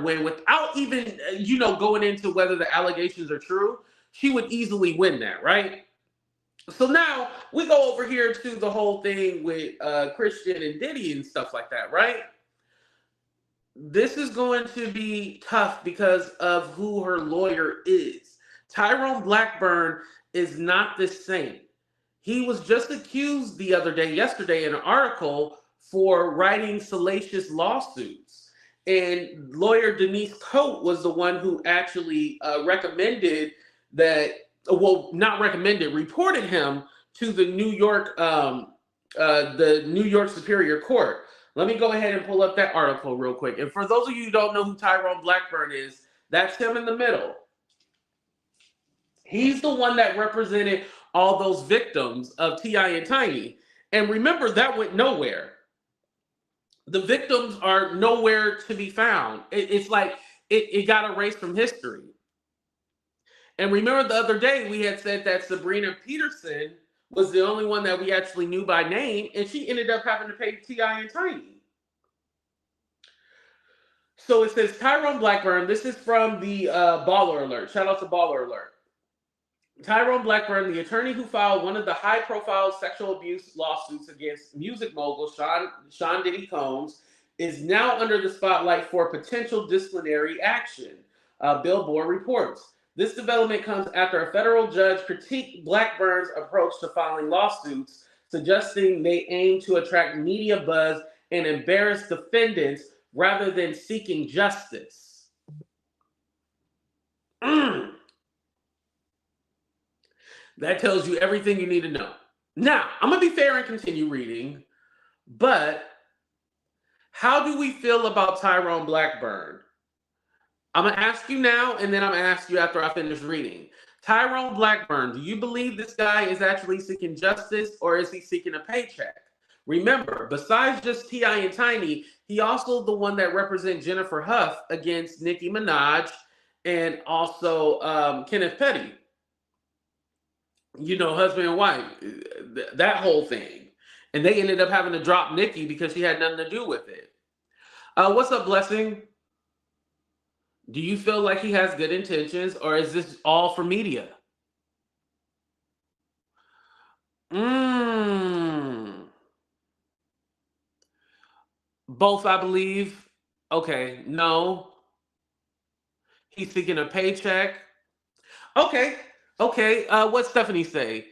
win without even, going into whether the allegations are true. She would easily win that, right? So now we go over here to the whole thing with Christian and Diddy and stuff like that, right? This is going to be tough because of who her lawyer is. Tyrone Blackburn is not the same. He was just accused yesterday in an article for writing salacious lawsuits. And lawyer Denise Cote was the one who actually recommended that, reported him to the New York Superior Court. Let me go ahead and pull up that article real quick. And for those of you who don't know who Tyrone Blackburn is, that's him in the middle. He's the one that represented all those victims of T.I. and Tiny. And remember, that went nowhere. The victims are nowhere to be found. It's like it got erased from history. And remember the other day we had said that Sabrina Peterson was the only one that we actually knew by name, and she ended up having to pay T.I. and Tiny. So it says Tyrone Blackburn. This is from the Baller Alert. Shout out to Baller Alert. Tyrone Blackburn, the attorney who filed one of the high-profile sexual abuse lawsuits against music mogul Sean Diddy Combs, is now under the spotlight for potential disciplinary action, Billboard reports. This development comes after a federal judge critiqued Blackburn's approach to filing lawsuits, suggesting they aim to attract media buzz and embarrass defendants rather than seeking justice. That tells you everything you need to know. Now, I'm going to be fair and continue reading, but how do we feel about Tyrone Blackburn? I'm going to ask you now, and then I'm going to ask you after I finish reading. Tyrone Blackburn, do you believe this guy is actually seeking justice, or is he seeking a paycheck? Remember, besides just T.I. and Tiny, he also the one that represents Jennifer Huff against Nicki Minaj and also Kenneth Petty. Husband and wife, that whole thing. And they ended up having to drop Nicki because she had nothing to do with it. What's up, Blessing? Do you feel like he has good intentions, or is this all for media? Both, I believe. Okay, no. He's seeking a paycheck. Okay. What's Stephanie say?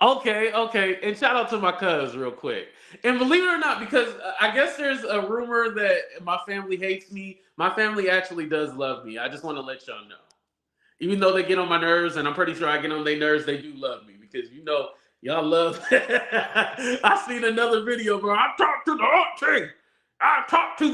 Okay. And shout out to my cuz real quick. And believe it or not, because I guess there's a rumor that my family hates me. My family actually does love me. I just want to let y'all know. Even though they get on my nerves, and I'm pretty sure I get on their nerves, they do love me because y'all love. I seen another video, bro. I talked to the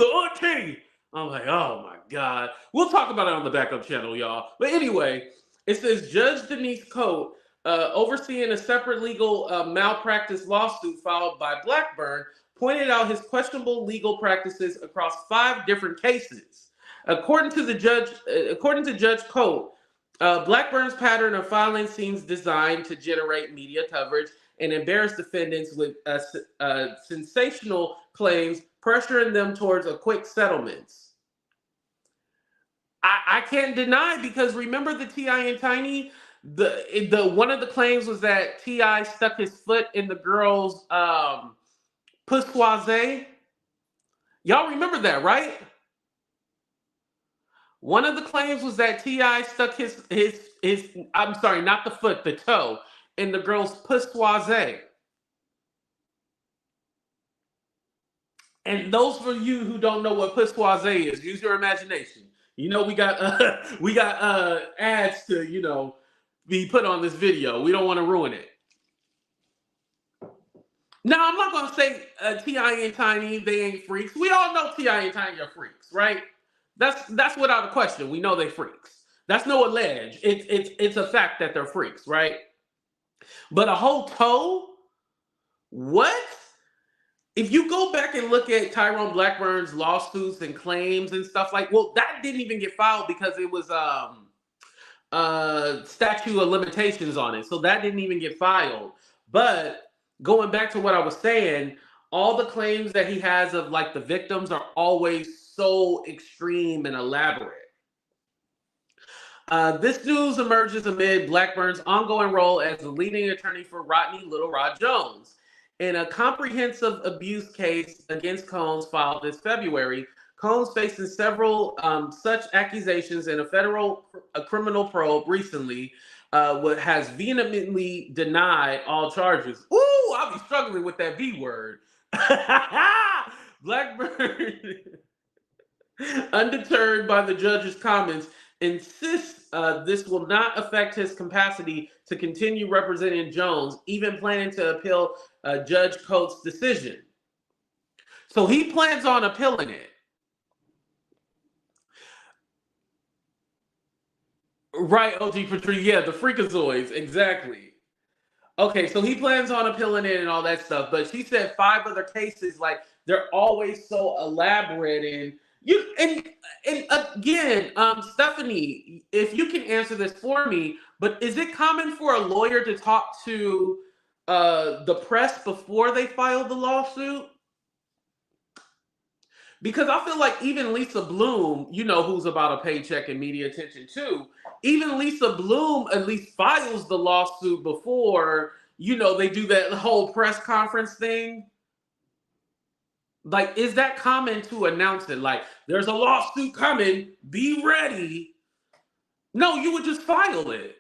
auntie. I'm like, oh my God. We'll talk about it on the backup channel, y'all. But anyway, it says Judge Densie Cote, overseeing a separate legal malpractice lawsuit filed by Blackburn, pointed out his questionable legal practices across 5 different cases. According to Judge Cote, Blackburn's pattern of filing seems designed to generate media coverage and embarrass defendants with sensational claims, pressuring them towards a quick settlements. I can't deny, because remember the T.I. and Tiny? The one of the claims was that T.I. stuck his foot in the girl's pussoise. Y'all remember that, right? One of the claims was that T.I. stuck his I'm sorry, not the foot, the toe, in the girl's pussoise. And those for you who don't know what pussoise is, use your imagination. We got ads to be put on this video. We don't want to ruin it. Now, I'm not going to say T.I. and Tiny, they ain't freaks. We all know T.I. and Tiny are freaks, right? That's without a question. We know they freaks. That's no allege. It's a fact that they're freaks, right? But a whole toe? What? If you go back and look at Tyrone Blackburn's lawsuits and claims and stuff that didn't even get filed because it was statute of limitations on it. So that didn't even get filed. But going back to what I was saying, all the claims that he has of like the victims are always so extreme and elaborate. This news emerges amid Blackburn's ongoing role as the leading attorney for Rodney Little Rod Jones. In a comprehensive abuse case against Combs filed this February, Combs facing several such accusations in a criminal probe recently has vehemently denied all charges. Ooh, I'll be struggling with that V word. Blackburn, undeterred by the judge's comments, insists this will not affect his capacity to continue representing Jones, even planning to appeal Judge Cote's decision. So he plans on appealing it. Right, OG Patrice. Yeah, the freakazoids. Exactly. Okay, so he plans on appealing it and all that stuff. But she said 5 other cases, like, they're always so elaborate. And again, Stephanie, if you can answer this for me, but is it common for a lawyer to talk to the press before they file the lawsuit? Because I feel like even Lisa Bloom, you know, who's about a paycheck and media attention too, even Lisa Bloom at least files the lawsuit before, you know, they do that whole press conference thing. Like, is that common to announce it? Like, there's a lawsuit coming, be ready. No, you would just file it.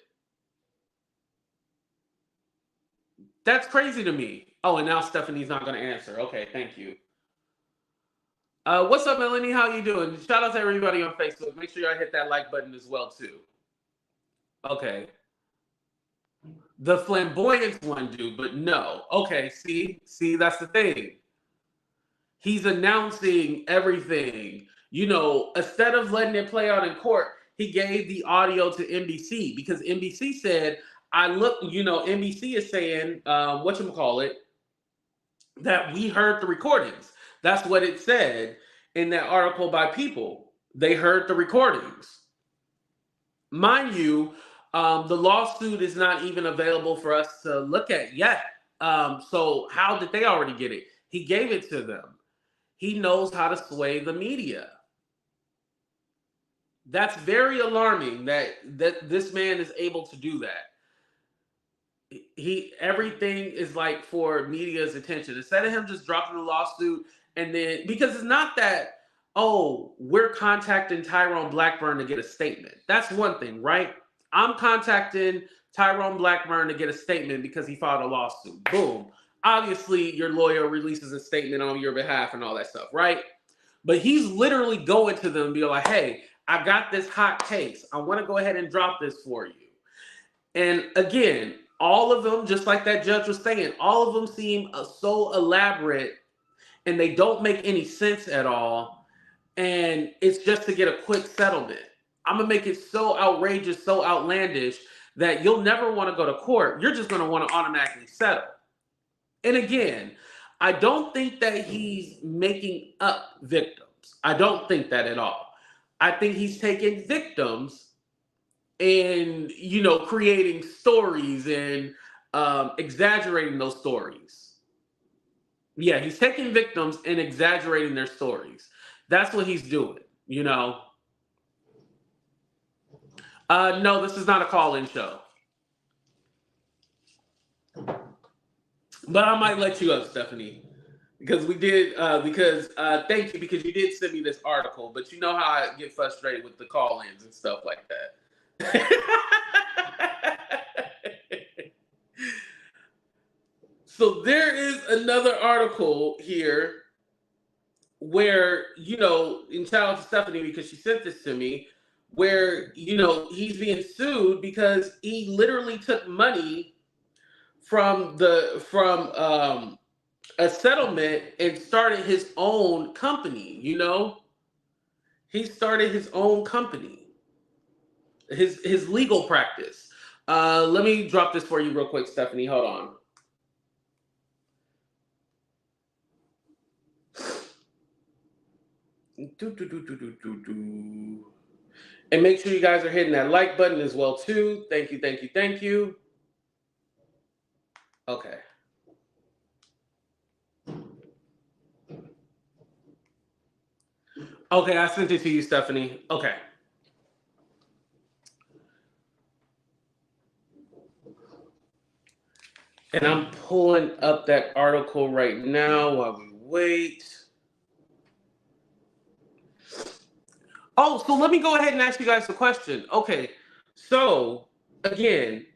That's crazy to me. Oh, and now Stephanie's not going to answer. Okay, thank you. What's up, Melanie? How you doing? Shout out to everybody on Facebook. Make sure y'all hit that like button as well, too. Okay. The flamboyant one do, but no. Okay, see, that's the thing. He's announcing everything. You know, instead of letting it play out in court, he gave the audio to NBC because NBC said, NBC is saying, whatchamacallit, that we heard the recordings. That's what it said in that article by People. They heard the recordings. Mind you, the lawsuit is not even available for us to look at yet. So how did they already get it? He gave it to them. He knows how to sway the media. That's very alarming that this man is able to do that. Everything is like for media's attention. Instead of him just dropping the lawsuit and then, because it's not that, oh, we're contacting Tyrone Blackburn to get a statement. That's one thing, right? I'm contacting Tyrone Blackburn to get a statement because he filed a lawsuit. Boom. Obviously, your lawyer releases a statement on your behalf and all that stuff, right? But he's literally going to them and be like, hey, I got this hot case. I want to go ahead and drop this for you. And again, all of them, just like that judge was saying, all of them seem so elaborate and they don't make any sense at all. And it's just to get a quick settlement. I'm going to make it so outrageous, so outlandish that you'll never want to go to court. You're just going to want to automatically settle. And again, I don't think that he's making up victims. I don't think that at all. I think he's taking victims and, you know, creating stories and exaggerating those stories. Yeah, he's taking victims and exaggerating their stories. That's what he's doing, you know. No, this is not a call-in show. But I might let you up, Stephanie. Because we did, thank you, because you did send me this article. But you know how I get frustrated with the call-ins and stuff like that. So there is another article here where, you know, and shout out to Stephanie because she sent this to me, where, you know, he's being sued because he literally took money from a settlement and started his own company, you know? He started his own company, his legal practice. Let me drop this for you real quick, Stephanie. Hold on. And make sure you guys are hitting that like button as well, too. Thank you, thank you, thank you. Okay. Okay, I sent it to you, Stephanie. Okay. And I'm pulling up that article right now while we wait. Oh, so let me go ahead and ask you guys a question. Okay, so again,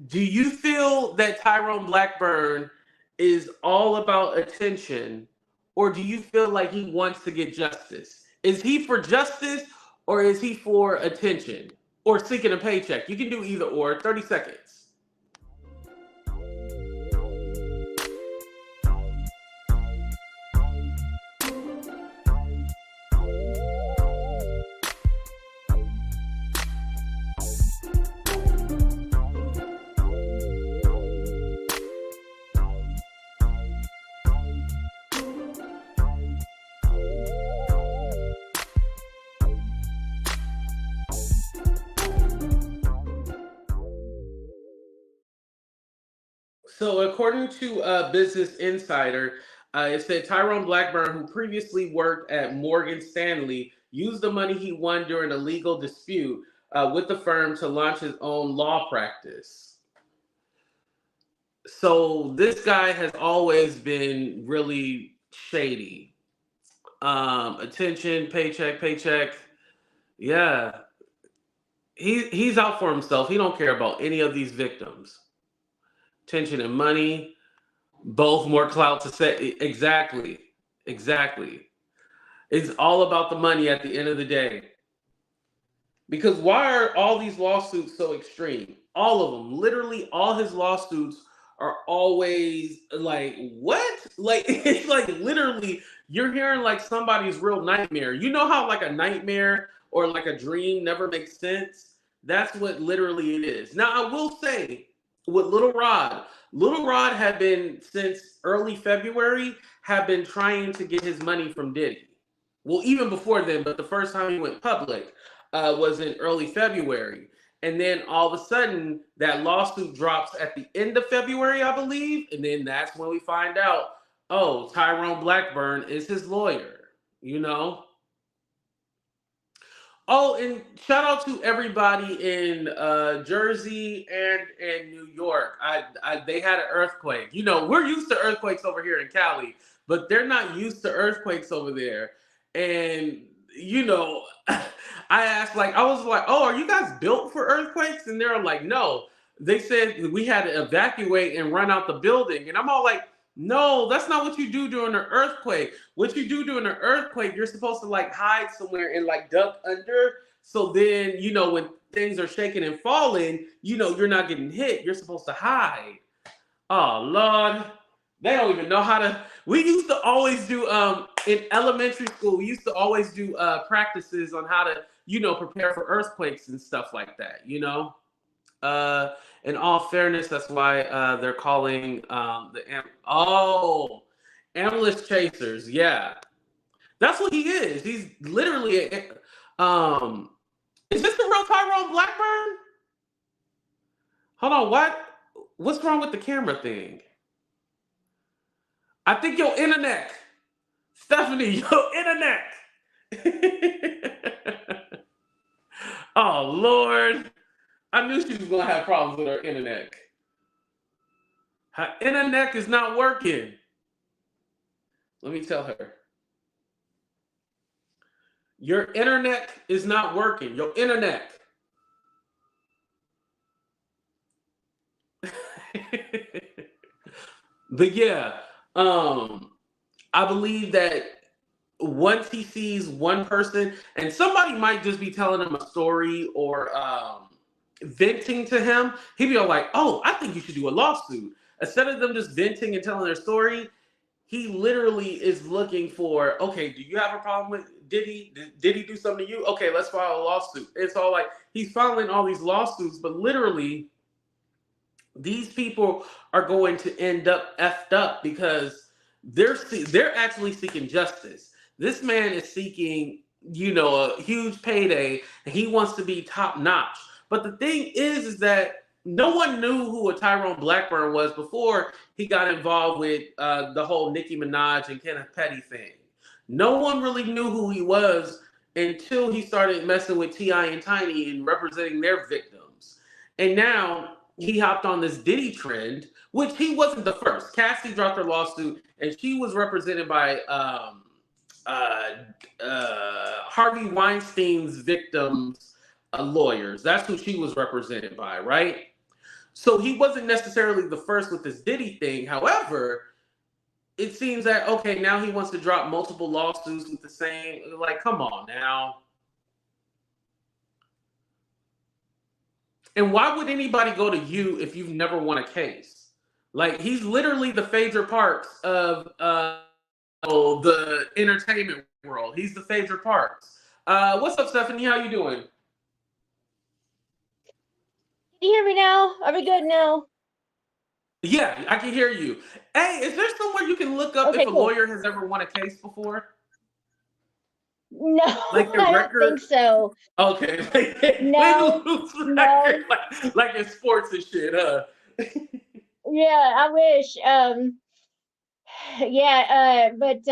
do you feel that Tyrone Blackburn is all about attention, or do you feel like he wants to get justice? Is he for justice, or is he for attention, or seeking a paycheck? You can do either or. 30 seconds. So, according to Business Insider, it said Tyrone Blackburn, who previously worked at Morgan Stanley, used the money he won during a legal dispute with the firm to launch his own law practice. So, this guy has always been really shady. Attention, paycheck, paycheck. Yeah, he's out for himself. He don't care about any of these victims. Attention and money. Both more clout to say. Exactly. Exactly. It's all about the money at the end of the day. Because why are all these lawsuits so extreme? All of them. Literally all his lawsuits are always like, what? Like, it's like literally you're hearing like somebody's real nightmare. You know how like a nightmare or like a dream never makes sense? That's what literally it is. Now, I will say, with Little Rod had been, since early February, have been trying to get his money from Diddy. Well, even before then, but the first time he went public was in early February. And then all of a sudden, that lawsuit drops at the end of February, I believe. And then that's when we find out, oh, Tyrone Blackburn is his lawyer, you know? Oh, and shout out to everybody in Jersey and New York. They had an earthquake. You know, we're used to earthquakes over here in Cali, but they're not used to earthquakes over there. And you know, I asked, like, I was like, "Oh, are you guys built for earthquakes?" And they're like, "No." They said we had to evacuate and run out the building, and I'm all like, no, that's not what you do during an earthquake. What you do during an earthquake, you're supposed to like hide somewhere and like duck under. So then, you know, when things are shaking and falling, you know, you're not getting hit. You're supposed to hide. Oh, Lord. They don't even know how to. We used to always do, in elementary school, we used to always do practices on how to, you know, prepare for earthquakes and stuff like that, you know? In all fairness, that's why they're calling ambulance chasers. Yeah, that's what he is. He's literally is this the real Tyrone Blackburn? Hold on, what's wrong with the camera thing? I think your internet, Stephanie, your internet. Oh Lord. I knew she was going to have problems with her internet. Her internet is not working. Let me tell her. Your internet is not working. Your internet. But yeah, I believe that once he sees one person, and somebody might just be telling him a story or venting to him, he'd be all like, "Oh, I think you should do a lawsuit." Instead of them just venting and telling their story, he literally is looking for, okay, do you have a problem with Diddy? Did he do something to you? Okay, let's file a lawsuit. It's all like he's filing all these lawsuits, but literally these people are going to end up effed up because they're actually seeking justice. This man is seeking, you know, a huge payday, and he wants to be top notch. But the thing is that no one knew who a Tyrone Blackburn was before he got involved with the whole Nicki Minaj and Kenneth Petty thing. No one really knew who he was until he started messing with Ti and Tiny and representing their victims. And now he hopped on this Diddy trend, which he wasn't the first. Cassie dropped her lawsuit, and she was represented by uh, Harvey Weinstein's victims' lawyers. That's who she was represented by, right? So he wasn't necessarily the first with this Diddy thing. However, it seems that okay, now he wants to drop multiple lawsuits with the same. Like, come on now. And why would anybody go to you if you've never won a case? Like, he's literally the Phaedra Parks of the entertainment world. He's the Phaedra Parks. What's up, Stephanie? How you doing? Can you hear me now? Are we good now? Yeah, I can hear you. Hey, is there somewhere you can look up Okay, if a cool. lawyer has ever won a case before? No, Like their I don't think record? Okay, Okay, like win no, lose record, no. like in sports and shit, huh? Yeah, I wish. Yeah, but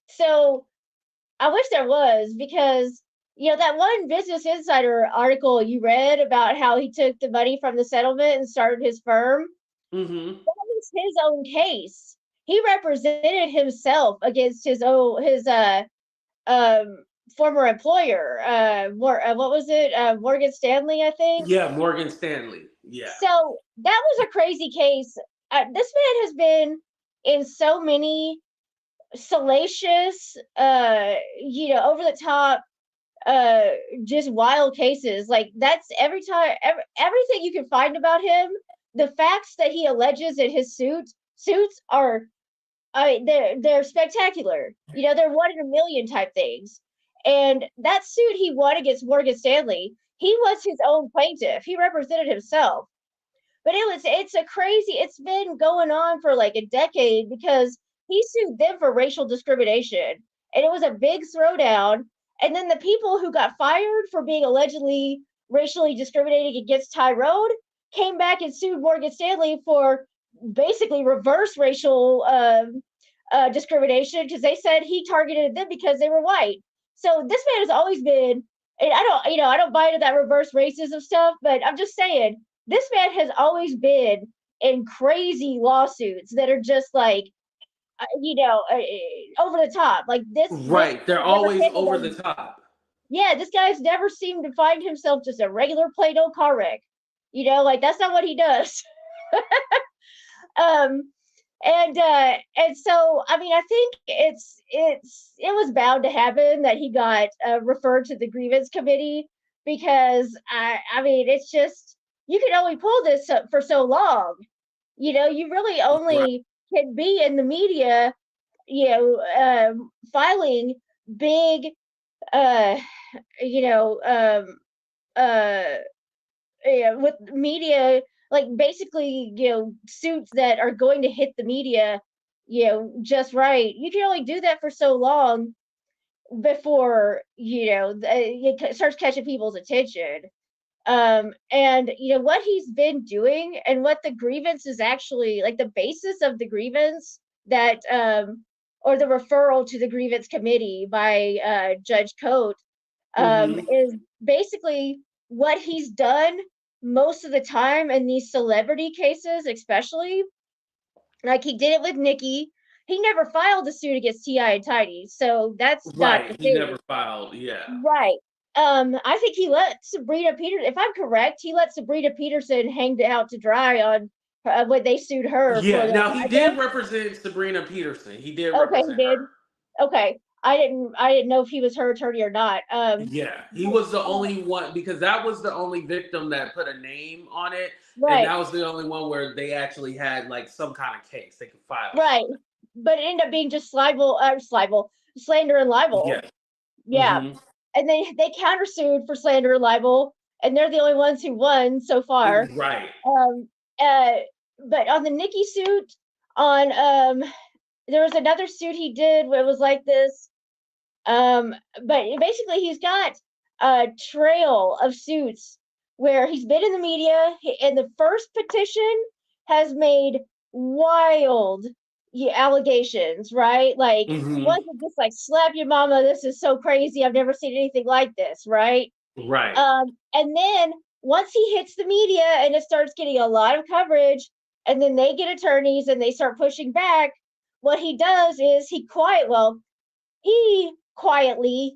so I wish there was because that one Business Insider article you read about how he took the money from the settlement and started his firm. Mm-hmm. That was his own case. He represented himself against his um former employer. What was it? Morgan Stanley, I think. Yeah, Morgan Stanley. Yeah. So that was a crazy case. This man has been in so many salacious, over the top, uh, just wild cases. Like that's everything you can find about him. The facts that he alleges in his suits are, they're spectacular. They're one in a million type things. And that suit he won against Morgan Stanley, he was his own plaintiff. He represented himself. But it's been going on for like a decade because he sued them for racial discrimination. And it was a big throwdown. And then the people who got fired for being allegedly racially discriminating against Tyrone came back and sued Morgan Stanley for basically reverse racial discrimination because they said he targeted them because they were white. So this man has always been, and I don't buy into that reverse racism stuff, but I'm just saying this man has always been in crazy lawsuits that are just like, over the top. Like this Right. They're never always handled over the them. top. Yeah, this guy's never seemed to find himself just a regular Play-Doh car wreck. Like that's not what he does. um, and so I mean I think it was bound to happen that he got referred to the grievance committee because I mean it's just you can only pull this up for so long. You really Right. only can be in the media, filing big, uh, you know, uh, with media, like basically, suits that are going to hit the media, just right. You can only do that for so long before, it starts catching people's attention. And what he's been doing and what the grievance is actually like the basis of the grievance that or the referral to the grievance committee by Judge Cote Mm-hmm. is basically what he's done most of the time in these celebrity cases, especially like he did it with Nicki. He never filed a suit against Ti and Tidy, so that's not the Right. He thing. never filed. Yeah. Right. I think he let Sabrina Peterson, if I'm correct, he let Sabrina Peterson hang out to dry on when they sued her for Yeah. the, Now he I did guess. represent Sabrina Peterson. He did Okay, he represent did. her. Okay. I didn't know if he was her attorney or not. Yeah, he But, was the only one because that was the only victim that put a name on it, and right, that was the only one where they actually had like some kind of case they could file right. something. But it ended up being just slander and libel. Yeah. Yeah. Mm-hmm. And they countersued for slander and libel, and they're the only ones who won so far. Right. Um, uh, but on the Nikki suit, on there was another suit he did where it was like this. But basically, he's got a trail of suits where he's been in the media, and the first petition has made wild, allegations, right? Like, Hmm. wasn't just like slap your mama, this is so crazy, I've never seen anything like this, right? Right. And then once he hits the media and it starts getting a lot of coverage, and then they get attorneys and they start pushing back, what he does is he quietly,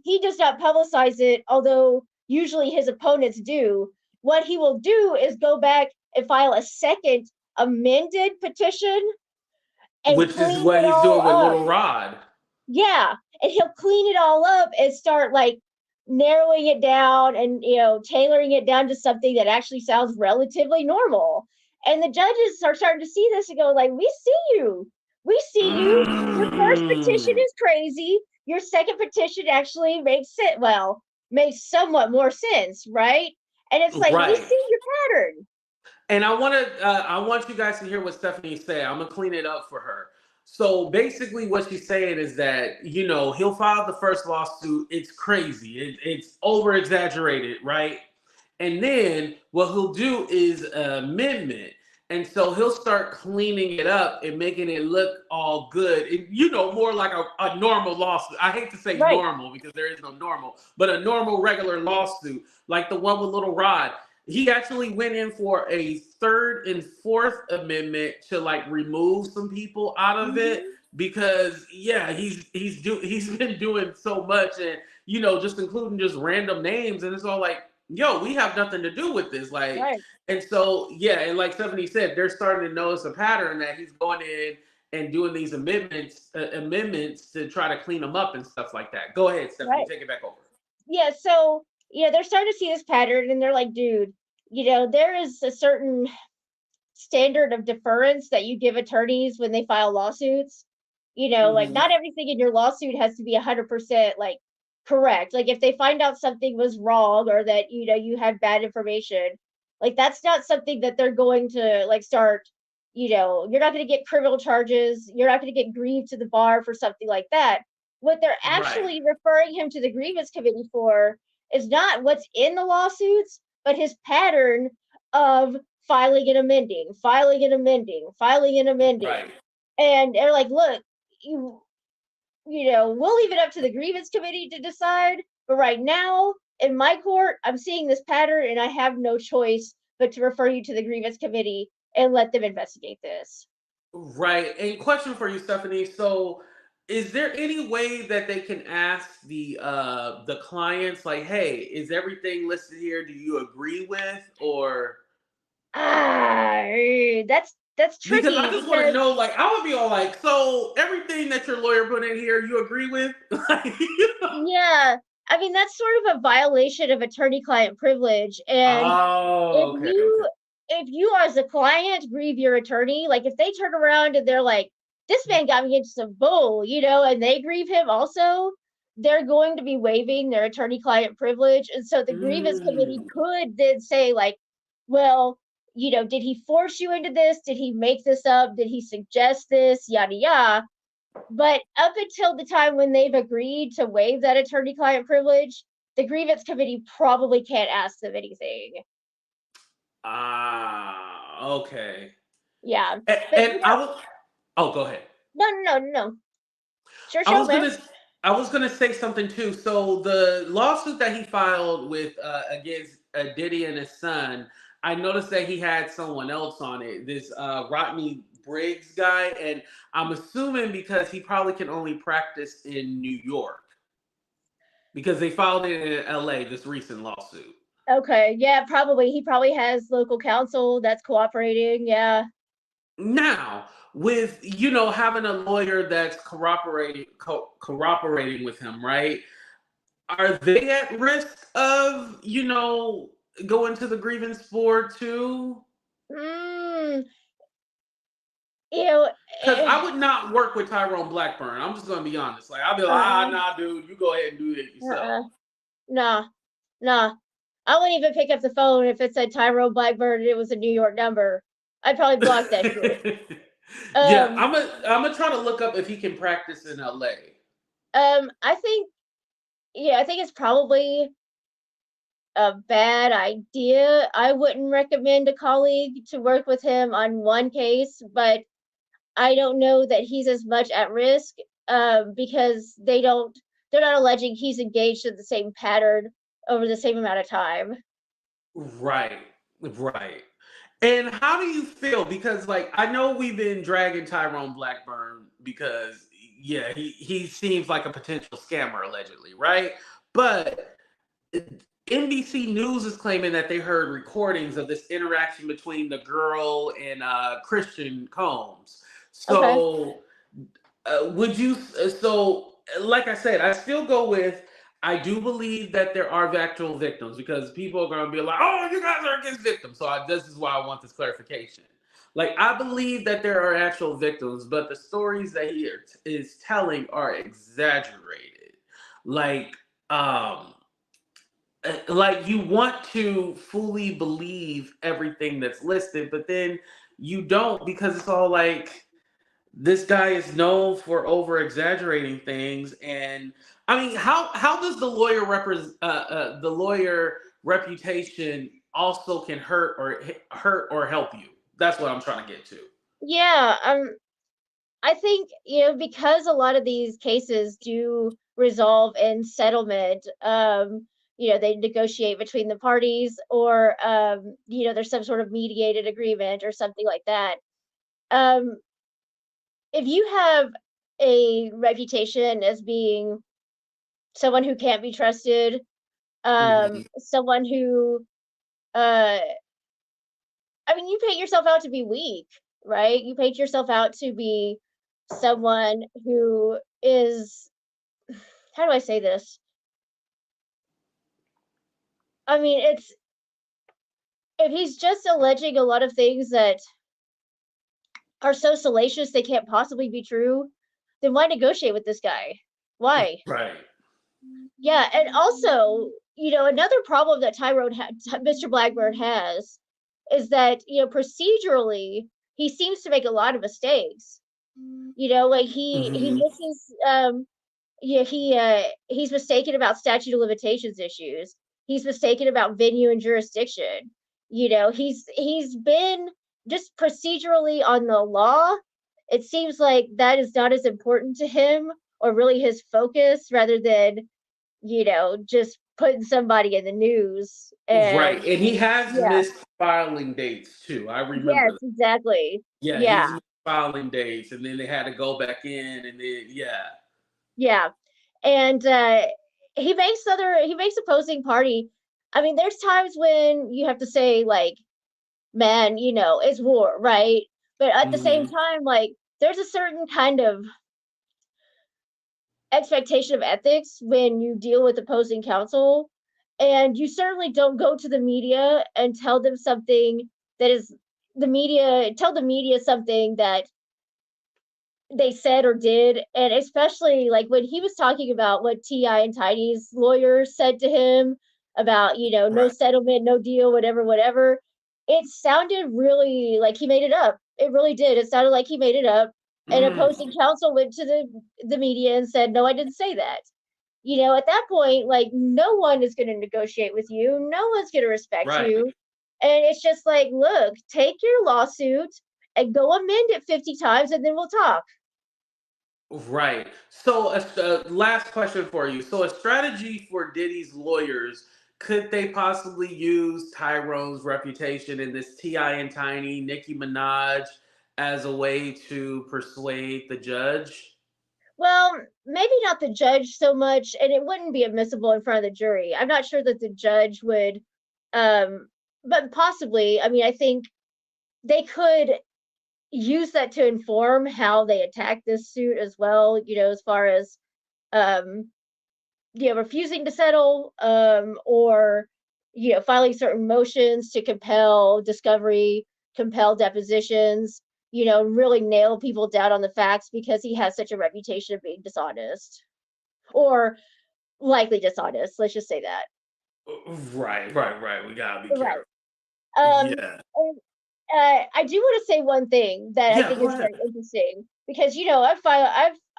he does not publicize it, although usually his opponents do. What he will do is go back and file a second amended petition and Which is clean what it he's all doing with up. Little Rod. Yeah, and he'll clean it all up and start like narrowing it down and tailoring it down to something that actually sounds relatively normal. And the judges are starting to see this and go like, "We see you. We see you. Your first petition Mm. is crazy. Your second petition actually makes somewhat more sense, right?" And it's like, "We Right. see your pattern." And I want you guys to hear what Stephanie said. I'm gonna clean it up for her. So basically, what she's saying is that he'll file the first lawsuit. It's crazy. It's over exaggerated, right? And then what he'll do is an amendment. And so he'll start cleaning it up and making it look all good. More like a normal lawsuit. I hate to say Right. normal because there is no normal, but a normal, regular lawsuit, like the one with Little Rod. He actually went in for a third and fourth amendment to like remove some people out of it Mhm. because yeah, he's been doing so much and just including just random names and it's all like yo, we have nothing to do with this. Like, Right. and so, yeah, and like Stephanie said, they're starting to notice a pattern that he's going in and doing these amendments to try to clean them up and stuff like that. Go ahead, Stephanie, Right. take it back over. Yeah, so they're starting to see this pattern and they're like, dude, there is a certain standard of deference that you give attorneys when they file lawsuits. Like Hmm. not everything in your lawsuit has to be 100% like correct. Like if they find out something was wrong or that you had bad information, like that's not something that they're going to like start. You're not going to get criminal charges. You're not going to get grieved to the bar for something like that. What they're Right, actually referring him to the grievance committee for is not what's in the lawsuits, but his pattern of filing and amending, filing and amending, filing and amending. right. And they're like, look, you we'll leave it up to the grievance committee to decide. But right now, in my court, I'm seeing this pattern and I have no choice but to refer you to the grievance committee and let them investigate this. Right. And question for you, Stephanie. So is there any way that they can ask the clients like, hey, is everything listed here? Do you agree with or Ah, that's because I tricky just want to because know, like, I would be all like, so everything that your lawyer put in here, you agree with? Like, yeah, I mean that's sort of a violation of attorney-client privilege. And if Oh, okay, okay. you as a client grieve your attorney, like if they turn around and they're like, this man got me into some bull, and they grieve him also, they're going to be waiving their attorney client privilege. And so the grievance committee Mm, could then say, like, well, did he force you into this? Did he make this up? Did he suggest this? Yada yada. But up until the time when they've agreed to waive that attorney client privilege, the grievance committee probably can't ask them anything. okay. Yeah. And, But and I was, oh, go ahead. no, no, no, no. Sure I show, was man. gonna I was gonna say something too. So the lawsuit that he filed with against Diddy and his son, I noticed that he had someone else on it. This Rodney Briggs guy, and I'm assuming because he probably can only practice in New York because they filed it in L.A. This recent lawsuit. Okay, yeah, probably. He probably has local counsel that's cooperating. Yeah. Now, with having a lawyer that's cooperating with him, right? Are they at risk of going to the grievance board too? Mm, you know, Because eh, I would not work with Tyrone Blackburn. I'm just gonna be honest. Like I'll be like, uh, nah, dude, you go ahead and do it yourself. uh, nah, nah. I wouldn't even pick up the phone if it said Tyrone Blackburn and it was a New York number. I'd probably block that shit. Yeah, Um, I'm gonna try to look up if he can practice in LA. I think, yeah, I think it's probably a bad idea. I wouldn't recommend a colleague to work with him on one case, but I don't know that he's as much at risk, because they're not alleging he's engaged in the same pattern over the same amount of time. Right, right. And how do you feel? Because like I know we've been dragging Tyrone Blackburn because yeah, he seems like a potential scammer allegedly, right? But NBC News is claiming that they heard recordings of this interaction between the girl and Christian Combs. Okay. So would you? So, like I said, I still go with. I do believe that there are actual victims because people are going to be like, "Oh, you guys are against victims." So this is why I want this clarification. Like, I believe that there are actual victims, but the stories that he is telling are exaggerated. Like, um, like you want to fully believe everything that's listed, but then you don't because it's all like this guy is known for over exaggerating things. And I mean, how does the lawyer reputation also can hurt or help you? That's what I'm trying to get to. Yeah, I think, because a lot of these cases do resolve in settlement, they negotiate between the parties, or, there's some sort of mediated agreement or something like that. Um, if you have a reputation as being someone who can't be trusted, Mhm. someone who, uh, I mean, you paint yourself out to be weak, right? You paint yourself out to be someone who is, how do I say this? I mean, it's if he's just alleging a lot of things that are so salacious they can't possibly be true, then why negotiate with this guy? Why? Right. Yeah, and also, another problem that Mr. Blackburn has is that, procedurally, he seems to make a lot of mistakes. Like he Hmm. misses, yeah, he's mistaken about statute of limitations issues. He's mistaken about venue and jurisdiction. He's been just procedurally on the law. It seems like that is not as important to him, or really his focus, rather than, just putting somebody in the news. Right. And And he has yeah, missed filing dates too. I remember yes, that. exactly. Yeah, Yeah, he's missed filing dates and then they had to go back in and then yeah. yeah. And he makes opposing party. I mean, there's times when you have to say, like, man, it's war, right? But at the same Hmm. time, like, there's a certain kind of expectation of ethics when you deal with opposing counsel, and you certainly don't go to the media and tell them something that is tell the media something that they said or did. And especially like when he was talking about what T.I. and Tiny's lawyers said to him about, no Right. settlement, no deal, whatever, whatever. It sounded really like he made it up. It really did. It sounded like he made it up. And Mm. opposing counsel went to the media and said, no, I didn't say that. At that point, like, no one is going to negotiate with you. No one's going to respect Right. you. And it's just like, look, take your lawsuit and go amend it 50 times, and then we'll talk. Right. So, last question for you. So, a strategy for Diddy's lawyers, could they possibly use Tyrone's reputation in this T.I. and Tiny, Nicki Minaj as a way to persuade the judge? Well, maybe not the judge so much, and it wouldn't be admissible in front of the jury. I'm not sure that the judge would, um, but possibly. I mean, I think they could use that to inform how they attack this suit as well, as far as, um, refusing to settle, or, filing certain motions to compel discovery, compel depositions, really nail people down on the facts because he has such a reputation of being dishonest, or likely dishonest. Let's just say that. Right, right, right. We gotta be Right. careful. Yeah. And, I do want to say one thing that I Yeah, think go is very ahead. interesting, because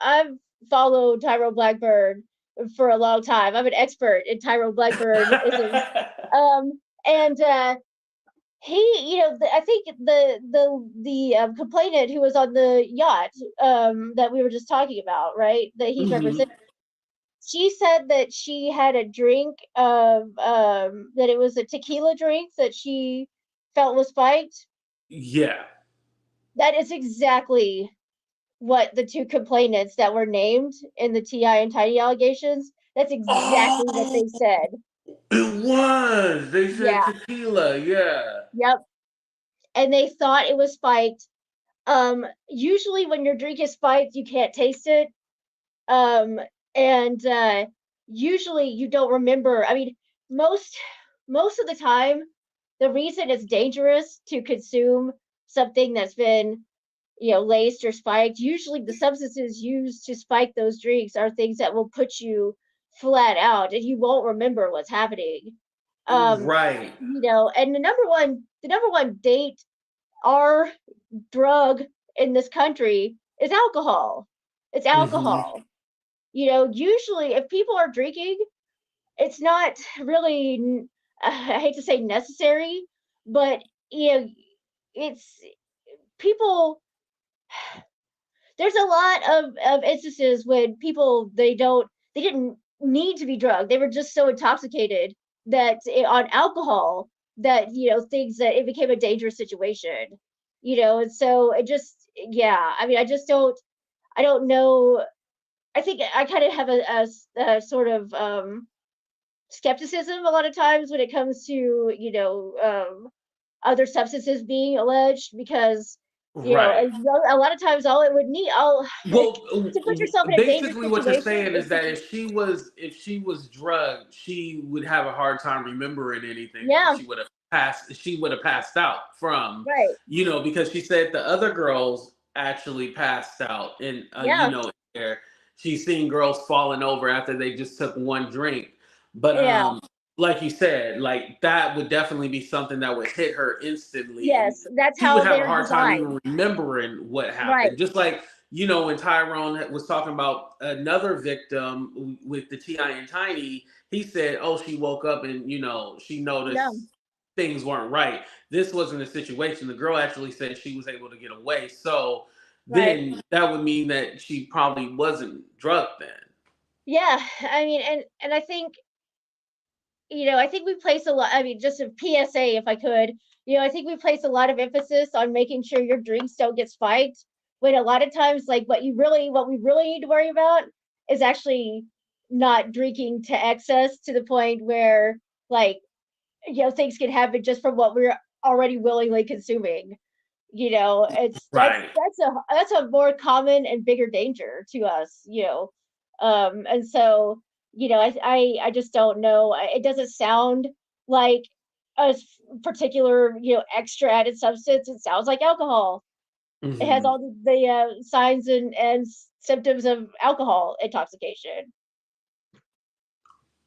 I've followed Tyrone Blackburn for a long time. I'm an expert in Tyrone Blackburnisms. And I think the complainant who was on the yacht that we were just talking about, right? That he's Hmm. representing. She said that she had a drink of that it was a tequila drink that she felt was spiked. Yeah. That is exactly what the two complainants that were named in the Ti and Tiny allegations. That's exactly what Oh, they said. it was. They said Yeah. tequila. Yeah. Yep. And they thought it was spiked. Usually when your drink is spiked, you can't taste it. Um, and usually you don't remember. I mean, most most of the time, the reason it's dangerous to consume something that's been, laced or spiked, usually the substances used to spike those drinks are things that will put you flat out and you won't remember what's happening. Um, Right. and the number one date our drug in this country is alcohol. It's Hmm. alcohol. Usually if people are drinking, it's not really, I hate to say necessary, but it's people. There's a lot of instances when people they didn't need to be drugged. They were just so intoxicated on alcohol that things that it became a dangerous situation. And so it just, yeah. I mean, I don't know. I think I kind of have a sort of skepticism a lot of times when it comes to other substances being alleged, because Right. a lot of times all it would need all Well, to put yourself in a dangerous basically, what you're situation saying is is to that if she was drugged, she would have a hard time remembering anything because yeah, she would have passed out from, right, because she said the other girls actually passed out, and yeah, there she's seen girls falling over after they just took one drink, but yeah, like you said, like that would definitely be something that would hit her instantly, and yes, that's she would how have a they're hard time designed, even remembering what right, happened. Just like, when Tyrone was talking about another victim with the Ti and Tiny, he said, "Oh, she woke up and she yeah, noticed things weren't right." This wasn't a situation. The girl actually said she was able to get away. So right, then that would mean that she probably wasn't drugged then. yeah. I mean, and I think we place a lot. I mean, just a PSA, if I could, I think we place a lot of emphasis on making sure your drinks don't get spiked. When a lot of times, like what we really need to worry about is actually not drinking to excess to the point where, like, things can happen just from what we're already willingly consuming. It's Right. that's a more common and bigger danger to us. And so I just don't know. It doesn't sound like particular extra added substance. It sounds like alcohol. It has Hmm. all the signs and symptoms of alcohol intoxication.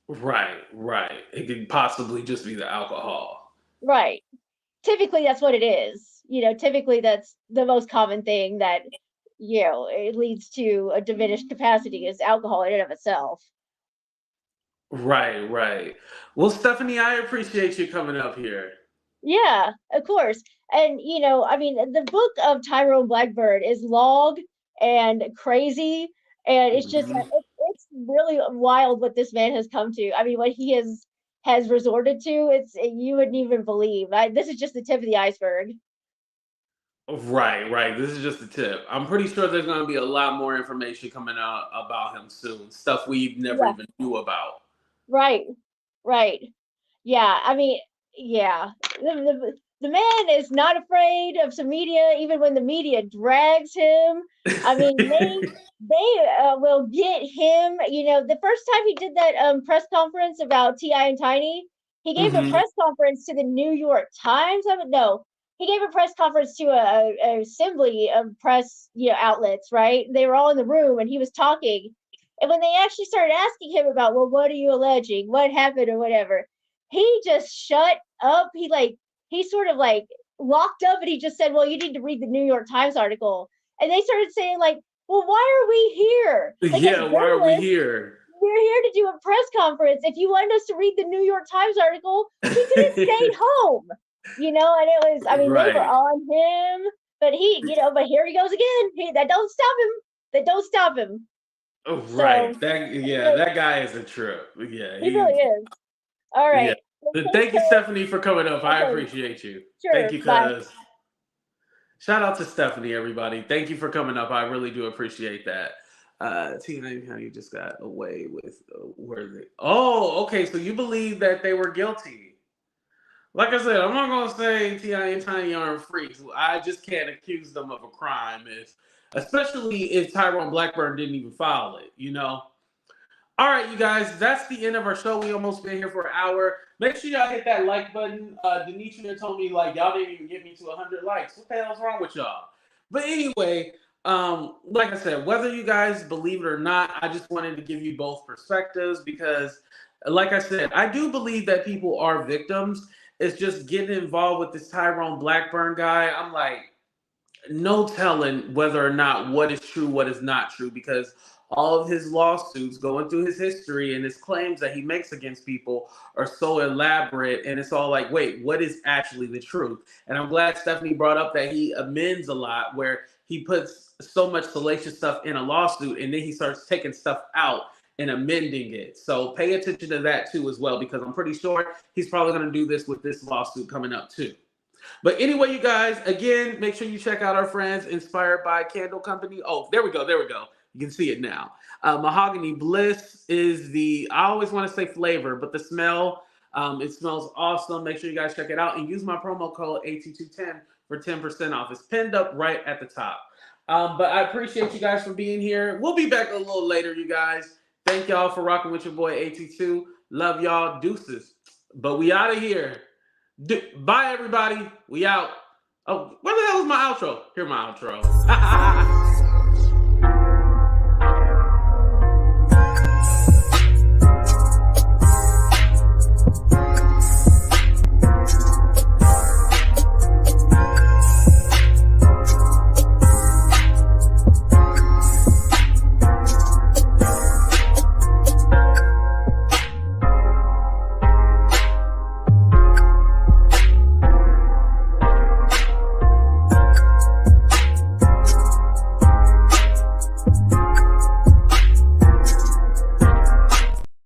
Right. Right. It could possibly just be the alcohol. Right. Typically that's what it is. Typically that's the most common thing that it leads to a diminished capacity is alcohol in and of itself. Right. Right. Well, Stephanie, I appreciate you coming up here. Yeah, of course. And I mean, the book of Tyrone Blackburn is long and crazy, and it's just Mhm. it's really wild what this man has come to. I mean, what he has resorted to, it's you wouldn't even believe. This is just the tip of the iceberg. Right, right. This is just the tip. I'm pretty sure there's going to be a lot more information coming out about him soon. Stuff we never Yeah, even knew about. right, right. Yeah, I mean, yeah, the man is not afraid of some media, even when the media drags him. I mean, they will get him. The first time he did that press conference about Ti and Tiny, he gave a Hmm. press conference to the New York Times. I don't know. He gave a press conference to a assembly of press outlets. Right, they were all in the room, and he was talking. And when they actually started asking him about, well, what are you alleging? What happened or whatever, he just shut up. He sort of like locked up and he just said, "Well, you need to read the New York Times article." And they started saying like, "Well, why are we here? Like as Yeah, why are we journalists, here? we're here to do a press conference. If you wanted us to read the New York Times article, we could have stayed home." And it was, I mean, they were Right. on him, but but here he goes again. That don't stop him. That don't stop him. Oh, So, right. That guy is a trip. Yeah, he really is. All yeah. right. Well, Thank you, Stephanie, for coming up. I okay, appreciate you. Thank sure. you, Bye. cuz. Shout out to Stephanie, everybody. Thank you for coming up. I really do appreciate that. Tina, how you just got away with where they? Oh, okay. So you believe that they were guilty? Like I said, I'm not gonna say Ti and Tiny aren't freaks. I just can't accuse them of a crime, especially if Tyrone Blackburn didn't even file it. All right, you guys, that's the end of our show. We almost been here for an hour. Make sure y'all hit that like button. Demetria told me like y'all didn't even get me to 100 likes. What the hell's wrong with y'all? But anyway, like I said, whether you guys believe it or not, I just wanted to give you both perspectives because, like I said, I do believe that people are victims. It's just getting involved with this Tyrone Blackburn guy. I'm like, no telling whether or not what is true, what is not true, because all of his lawsuits going through his history and his claims that he makes against people are so elaborate. And it's all like, wait, what is actually the truth? And I'm glad Stephanie brought up that he amends a lot, where he puts so much salacious stuff in a lawsuit and then he starts taking stuff out and amending it. So pay attention to that too as well, because I'm pretty sure he's probably going to do this with this lawsuit coming up too. But anyway, you guys, again, make sure you check out our friends Inspired by Candle Company. Oh, there we go. You can see it now. Mahogany Bliss is I always want to say flavor, but the smell, it smells awesome. Make sure you guys check it out and use my promo code AT210 for 10% off. It's pinned up right at the top. But I appreciate you guys for being here. We'll be back a little later, you guys. Thank y'all for rocking with your boy AT2. Love y'all. Deuces. But we out of here. Bye, everybody. We out. Oh, where the hell is my outro? Here's my outro.